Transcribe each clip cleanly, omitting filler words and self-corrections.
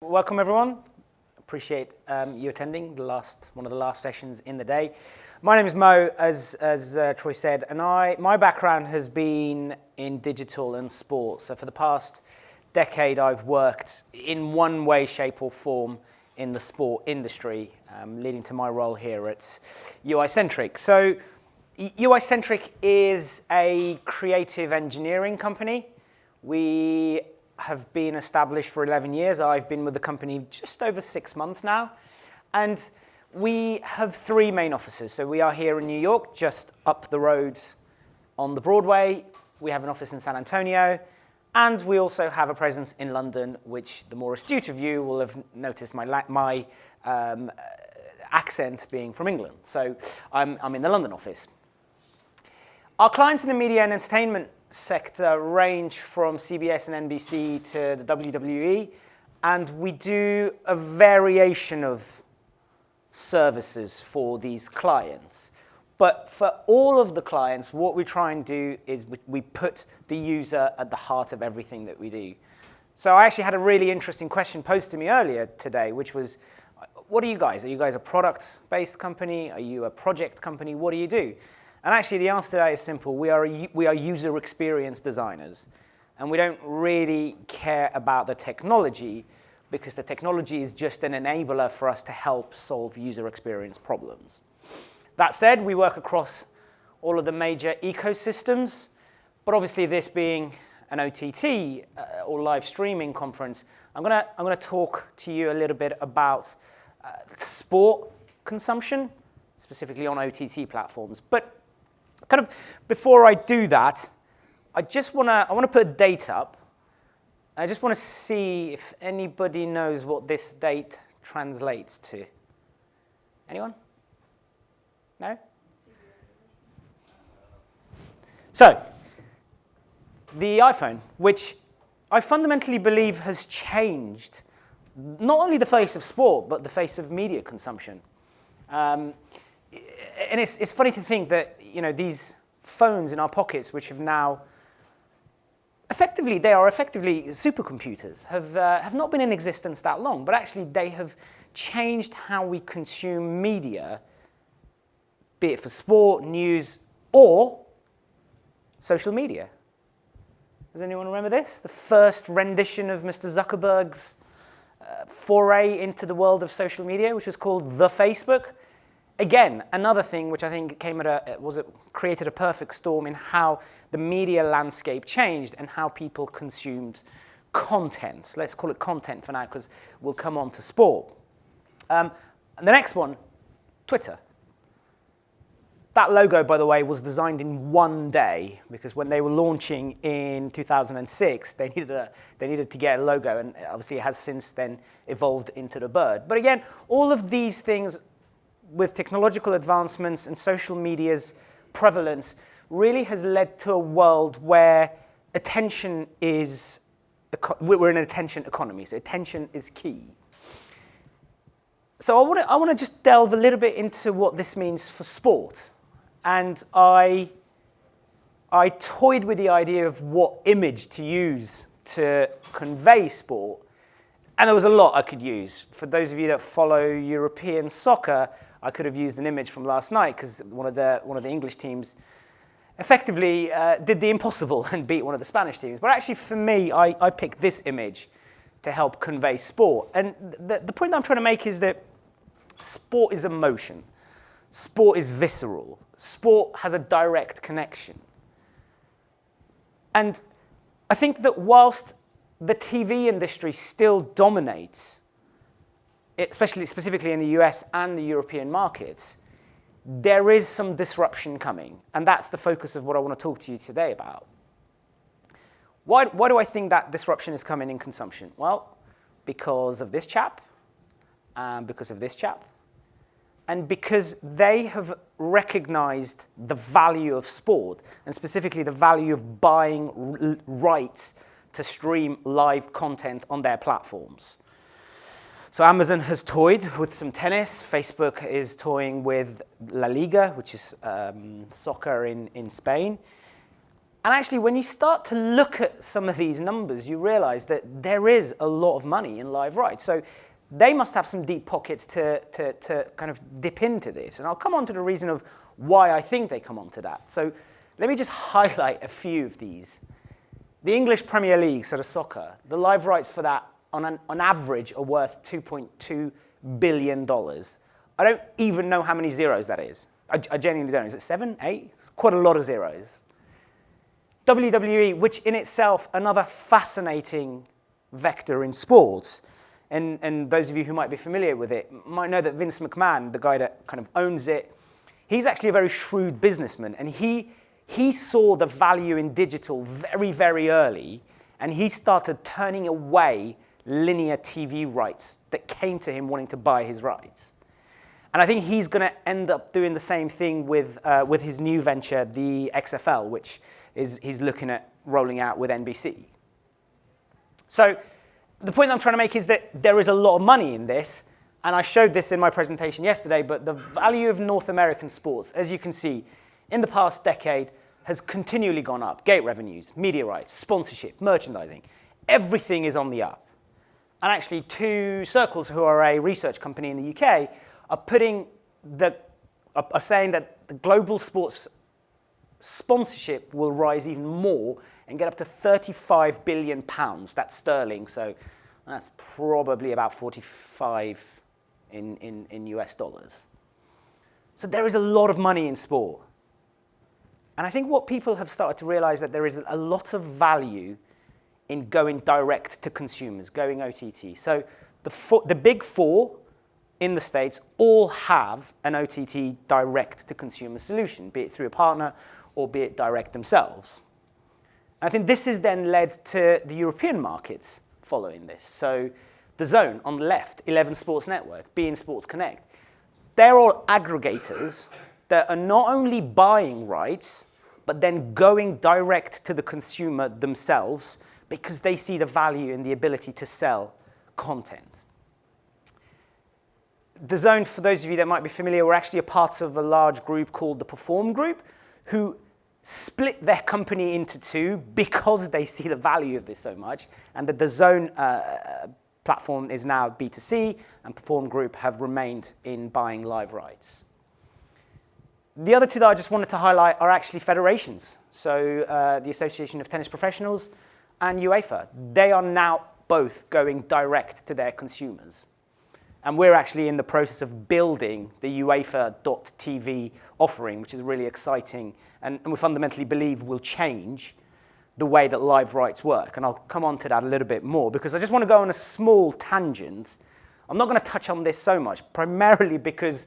Welcome everyone. Appreciate you attending one of the last sessions in the day. My name is Mo, as Troy said, and my background has been in digital and sports. So for the past decade, I've worked in one way, shape, or form in the sport industry, leading to my role here at Centric. So Centric is a creative engineering company. We have been established for 11 years. I've been with the company just over 6 months now. And we have 3 main offices. So we are here in New York, just up the road on the Broadway. We have an office in San Antonio. And we also have a presence in London, which the more astute of you will have noticed my accent being from England. So I'm in the London office. Our clients in the media and entertainment sector range from CBS and NBC to the WWE, and we do a variation of services for these clients. But for all of the clients, what we try and do is we put the user at the heart of everything that we do. So I actually had a really interesting question posed to me earlier today, which was, what are you guys? Are you guys a product-based company? Are you a project company? What do you do? And actually, the answer to that is simple. We are user experience designers. And we don't really care about the technology because the technology is just an enabler for us to help solve user experience problems. That said, we work across all of the major ecosystems. But obviously, this being an OTT or live streaming conference, I'm gonna talk to you a little bit about sport consumption, specifically on OTT platforms. But kind of before I do that, I want to put a date up. I just want to see if anybody knows what this date translates to. Anyone? No? So, the iPhone, which I fundamentally believe has changed not only the face of sport, but the face of media consumption. And it's funny to think that these phones in our pockets, which have now effectively supercomputers, have not been in existence that long, but actually they have changed how we consume media, be it for sport, news, or social media. Does anyone remember this? The first rendition of Mr. Zuckerberg's foray into the world of social media, which was called The Facebook. Again, another thing which I think created a perfect storm in how the media landscape changed and how people consumed content. Let's call it content for now, because we'll come on to sport. And the next one, Twitter. That logo, by the way, was designed in one day, because when they were launching in 2006, they needed to get a logo, and obviously it has since then evolved into the bird. But again, all of these things with technological advancements and social media's prevalence really has led to a world where we're in an attention economy, so attention is key. So I want to just delve a little bit into what this means for sport. And I toyed with the idea of what image to use to convey sport, and there was a lot I could use. For those of you that follow European soccer, I could have used an image from last night because one of the English teams effectively did the impossible and beat one of the Spanish teams. But actually, for me, I picked this image to help convey sport. And the point that I'm trying to make is that sport is emotion. Sport is visceral. Sport has a direct connection. And I think that whilst the TV industry still dominates, specifically in the US and the European markets, there is some disruption coming. And that's the focus of what I want to talk to you today about. Why do I think that disruption is coming in consumption? Well, because of this chap, and because of this chap, and because they have recognized the value of sport, and specifically the value of buying rights to stream live content on their platforms. So Amazon has toyed with some tennis. Facebook is toying with La Liga, which is soccer in Spain. And actually, when you start to look at some of these numbers, you realize that there is a lot of money in live rights. So they must have some deep pockets to kind of dip into this. And I'll come on to the reason of why I think they come on to that. So let me just highlight a few of these. The English Premier League, so the soccer, the live rights for that on average are worth $2.2 billion. I don't even know how many zeros that is. I genuinely don't. Is it 7, 8? It's quite a lot of zeros. WWE, which in itself, another fascinating vector in sports. And those of you who might be familiar with it might know that Vince McMahon, the guy that kind of owns it, he's actually a very shrewd businessman. And he saw the value in digital very, very early. And he started turning away linear TV rights that came to him wanting to buy his rights. And I think he's going to end up doing the same thing with his new venture, the XFL, which he's looking at rolling out with NBC. So the point I'm trying to make is that there is a lot of money in this, and I showed this in my presentation yesterday, but the value of North American sports, as you can see, in the past decade has continually gone up. Gate revenues, media rights, sponsorship, merchandising, everything is on the up. And actually, Two Circles, who are a research company in the UK, are saying that the global sports sponsorship will rise even more and get up to £35 billion. That's sterling, so that's probably about 45 in US dollars. So there is a lot of money in sport. And I think what people have started to realize that there is a lot of value in going direct to consumers, going OTT. So the big four in the States all have an OTT direct-to-consumer solution, be it through a partner or be it direct themselves. And I think this has then led to the European markets following this. So DAZN on the left, 11 Sports Network, beIN Sports Connect. They're all aggregators that are not only buying rights, but then going direct to the consumer themselves because they see the value in the ability to sell content. DAZN, for those of you that might be familiar, were actually a part of a large group called the Perform Group, who split their company into two because they see the value of this so much. And the DAZN platform is now B2C, and Perform Group have remained in buying live rights. The other two that I just wanted to highlight are actually federations. So the Association of Tennis Professionals and UEFA. They are now both going direct to their consumers. And we're actually in the process of building the UEFA.tv offering, which is really exciting, and we fundamentally believe will change the way that live rights work. And I'll come on to that a little bit more, because I just want to go on a small tangent. I'm not going to touch on this so much, primarily because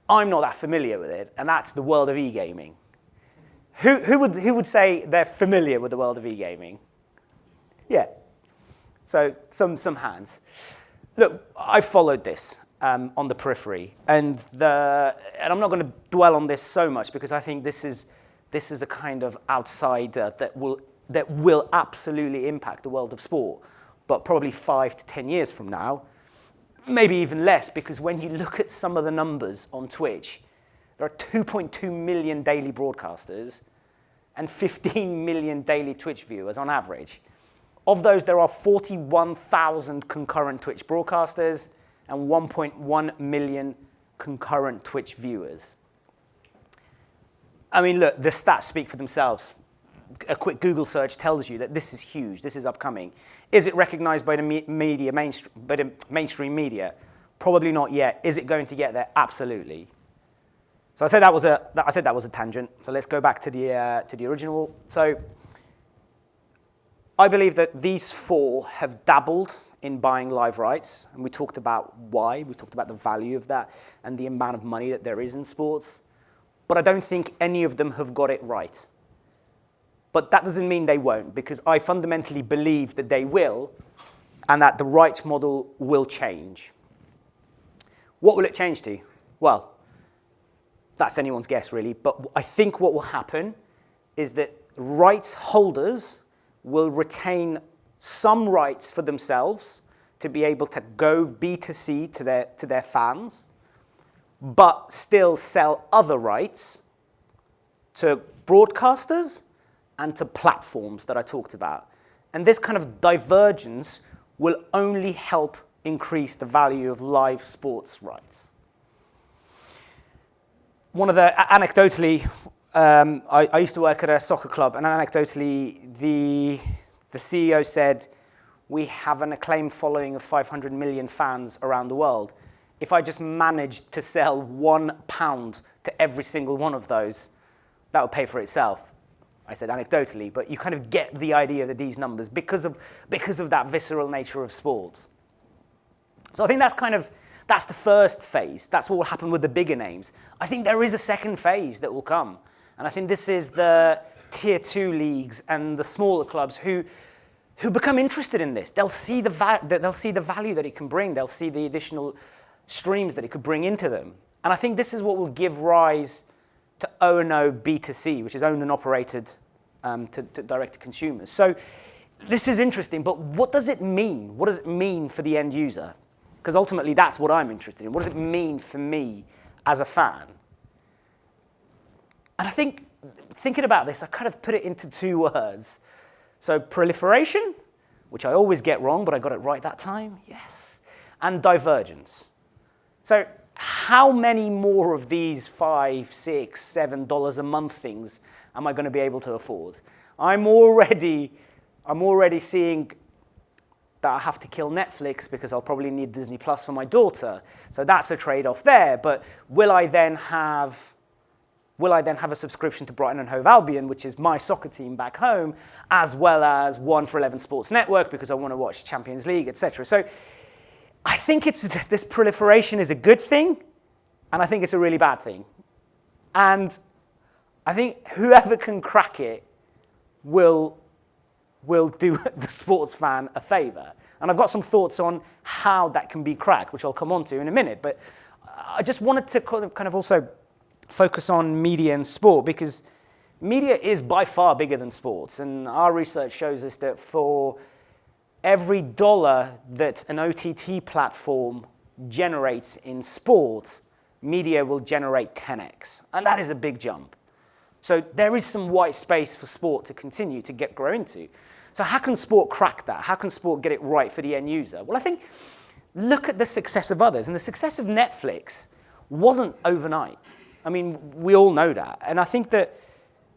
I'm not that familiar with it, and that's the world of e-gaming. Who would say they're familiar with the world of e-gaming? Yeah. So some hands. Look, I followed this on the periphery, and I'm not going to dwell on this so much because I think this is a kind of outsider that will absolutely impact the world of sport, but probably 5 to 10 years from now, maybe even less, because when you look at some of the numbers on Twitch, there are 2.2 million daily broadcasters and 15 million daily Twitch viewers on average. Of those, there are 41,000 concurrent Twitch broadcasters and 1.1 million concurrent Twitch viewers. I mean, look, the stats speak for themselves. A quick Google search tells you that this is huge, this is upcoming. Is it recognized by the mainstream media? Probably not yet. Is it going to get there? Absolutely. So I said that was a tangent. So let's go back to the original. So I believe that these four have dabbled in buying live rights, and we talked about why. We talked about the value of that and the amount of money that there is in sports. But I don't think any of them have got it right. But that doesn't mean they won't, because I fundamentally believe that they will, and that the rights model will change. What will it change to? Well, that's anyone's guess, really. But I think what will happen is that rights holders will retain some rights for themselves to be able to go B2C to their fans, but still sell other rights to broadcasters and to platforms that I talked about. And this kind of divergence will only help increase the value of live sports rights. Anecdotally, I used to work at a soccer club, and anecdotally, the CEO said, we have an acclaimed following of 500 million fans around the world. If I just managed to sell £1 to every single one of those, that would pay for itself. I said anecdotally, but you kind of get the idea of these numbers because of that visceral nature of sports. So I think that's the first phase. That's what will happen with the bigger names. I think there is a second phase that will come. And I think this is the tier 2 leagues and the smaller clubs who become interested in this. They'll see the value that it can bring. They'll see the additional streams that it could bring into them. And I think this is what will give rise to O&O B2C, which is owned and operated to direct to consumers. So this is interesting, but what does it mean? What does it mean for the end user? Because ultimately, that's what I'm interested in. What does it mean for me as a fan? And I think, thinking about this, I kind of put it into 2 words. So proliferation, which I always get wrong, but I got it right that time, yes. And divergence. So how many more of these $5, $6, $7 a month things am I going to be able to afford? I'm already seeing that I have to kill Netflix because I'll probably need Disney Plus for my daughter. So that's a trade-off there. But will I then have a subscription to Brighton and Hove Albion, which is my soccer team back home, as well as one for 11 Sports Network because I want to watch Champions League, etc. So I think this proliferation is a good thing, and I think it's a really bad thing. And I think whoever can crack it will do the sports fan a favor. And I've got some thoughts on how that can be cracked, which I'll come on to in a minute. But I just wanted to kind of also focus on media and sport, because media is by far bigger than sports. And our research shows us that for every dollar that an OTT platform generates in sport, media will generate 10x. And that is a big jump. So there is some white space for sport to continue to grow into. So how can sport crack that? How can sport get it right for the end user? Well, I think look at the success of others. And the success of Netflix wasn't overnight. I mean, we all know that. And I think that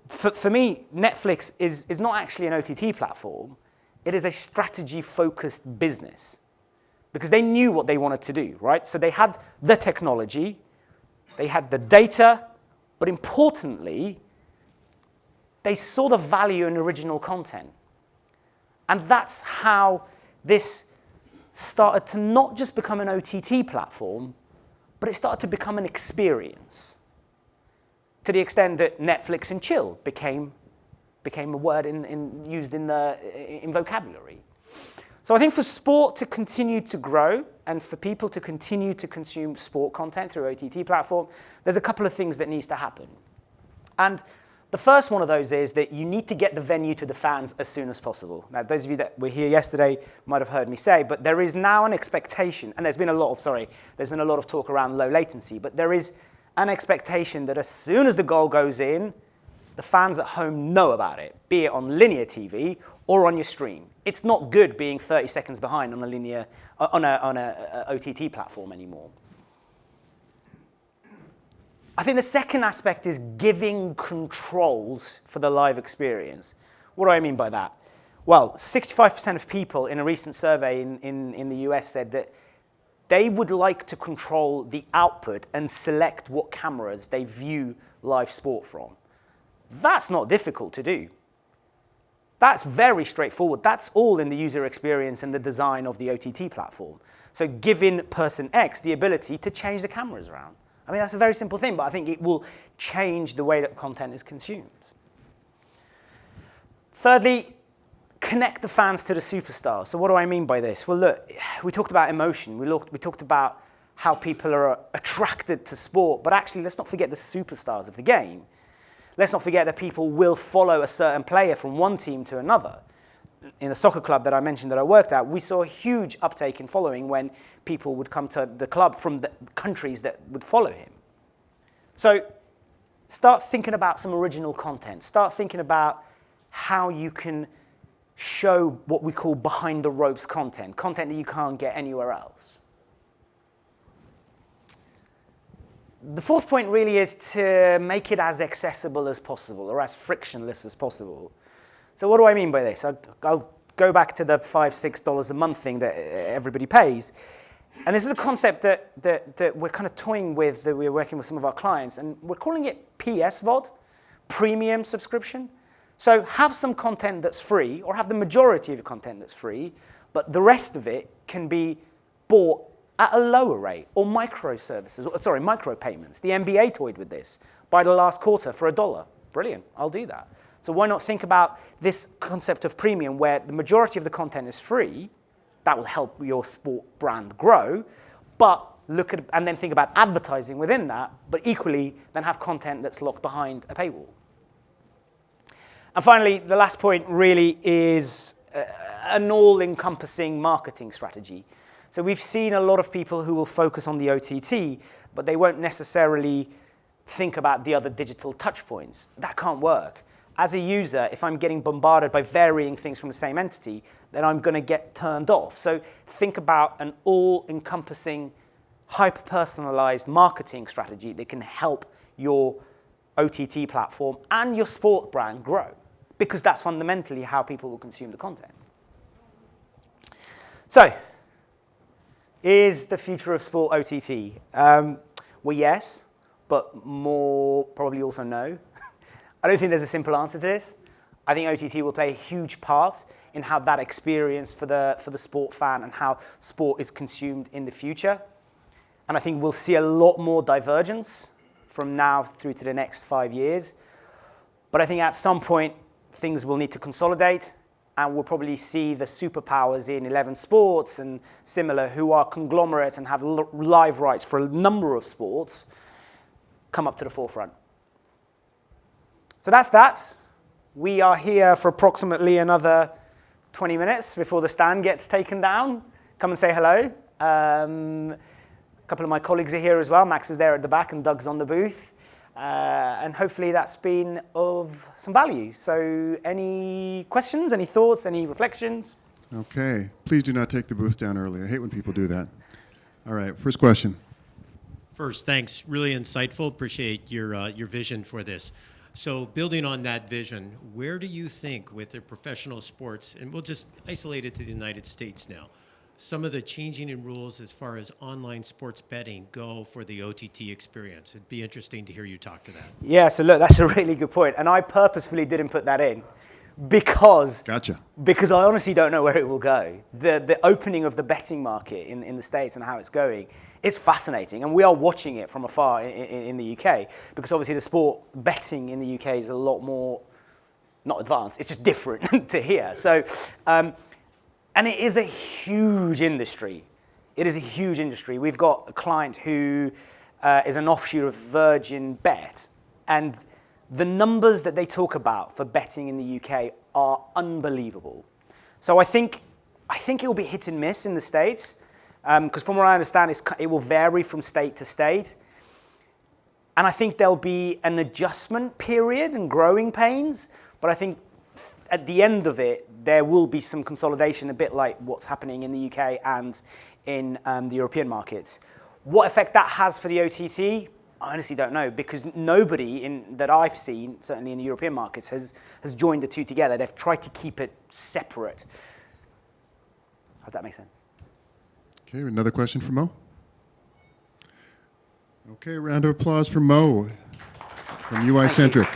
for me, Netflix is not actually an OTT platform. It is a strategy-focused business because they knew what they wanted to do, right? So they had the technology, they had the data, but importantly, they saw the value in original content. And that's how this started to not just become an OTT platform, but it started to become an experience, to the extent that Netflix and chill became a word used in vocabulary. So I think for sport to continue to grow and for people to continue to consume sport content through OTT platform, there's a couple of things that needs to happen. And the first one of those is that you need to get the venue to the fans as soon as possible. Now, those of you that were here yesterday might have heard me say, but there is now an expectation, and there's been a lot of talk around low latency, but there is an expectation that as soon as the goal goes in, the fans at home know about it, be it on linear TV or on your stream. It's not good being 30 seconds behind on a OTT platform anymore. I think the second aspect is giving controls for the live experience. What do I mean by that? Well, 65% of people in a recent survey in the US said that they would like to control the output and select what cameras they view live sport from. That's not difficult to do. That's very straightforward. That's all in the user experience and the design of the OTT platform. So giving person X the ability to change the cameras around. I mean, that's a very simple thing, but I think it will change the way that content is consumed. Thirdly, connect the fans to the superstars. So what do I mean by this? Well, look, we talked about emotion. We talked about how people are attracted to sport, but actually, let's not forget the superstars of the game. Let's not forget that people will follow a certain player from one team to another. In a soccer club that I mentioned that I worked at, we saw a huge uptake in following when people would come to the club from the countries that would follow him. So start thinking about some original content. Start thinking about how you can show what we call behind the ropes content that you can't get anywhere else. The fourth point really is to make it as accessible as possible or as frictionless as possible. So what do I mean by this? I'll go back to the $5, $6 a month thing that everybody pays. And this is a concept that we're kind of toying with, that we're working with some of our clients, and we're calling it PSVOD, premium subscription. So have some content that's free, or have the majority of your content that's free, but the rest of it can be bought at a lower rate, or micro payments. The NBA toyed with this. Buy the last quarter for $1. Brilliant, I'll do that. So why not think about this concept of premium where the majority of the content is free? That will help your sport brand grow, but and then think about advertising within that, but equally then have content that's locked behind a paywall. And finally, the last point really is an all-encompassing marketing strategy. So we've seen a lot of people who will focus on the OTT, but they won't necessarily think about the other digital touch points. That can't work. As a user, if I'm getting bombarded by varying things from the same entity, then I'm going to get turned off. So think about an all-encompassing, hyper-personalized marketing strategy that can help your OTT platform and your sport brand grow, because that's fundamentally how people will consume the content. So, is the future of sport OTT? Well, yes, but more probably also no. I don't think there's a simple answer to this. I think OTT will play a huge part in how that experience for the sport fan and how sport is consumed in the future. And I think we'll see a lot more divergence from now through to the next 5 years. But I think at some point, things will need to consolidate, and we'll probably see the superpowers in 11 Sports and similar, who are conglomerates and have live rights for a number of sports, come up to the forefront. So that's that. We are here for approximately another 20 minutes before the stand gets taken down. Come and say hello. A couple of my colleagues are here as well. Max is there at the back and Doug's on the booth. And hopefully that's been of some value. So any questions, any thoughts, any reflections? Okay. Please do not take the booth down early. I hate when people do that. All right. First question. First, thanks. Really insightful. Appreciate your vision for this. So building on that vision, where do you think with the professional sports, and we'll just isolate it to the United States now, some of the changing in rules as far as online sports betting go for the OTT experience? It'd be interesting to hear you talk to that. Yeah, so look, that's a really good point. And I purposefully didn't put that in because I honestly don't know where it will go. The opening of the betting market in the States and how it's going, it's fascinating. And we are watching it from afar in the UK, because obviously the sport betting in the UK is a lot more, not advanced, it's just different to here. So, and it is a huge industry. It is a huge industry. We've got a client who is an offshoot of Virgin Bet, and the numbers that they talk about for betting in the UK are unbelievable. So I think it will be hit and miss in the States, because from what I understand, it will vary from state to state. And I think there'll be an adjustment period and growing pains, but I think at the end of it, there will be some consolidation, a bit like what's happening in the UK and in the European markets. What effect that has for the OTT, I honestly don't know, because nobody that I've seen, certainly in the European markets, has joined the two together. They've tried to keep it separate. Hope that makes sense. Okay, another question for Mo. Okay, round of applause for Mo from UI Centric.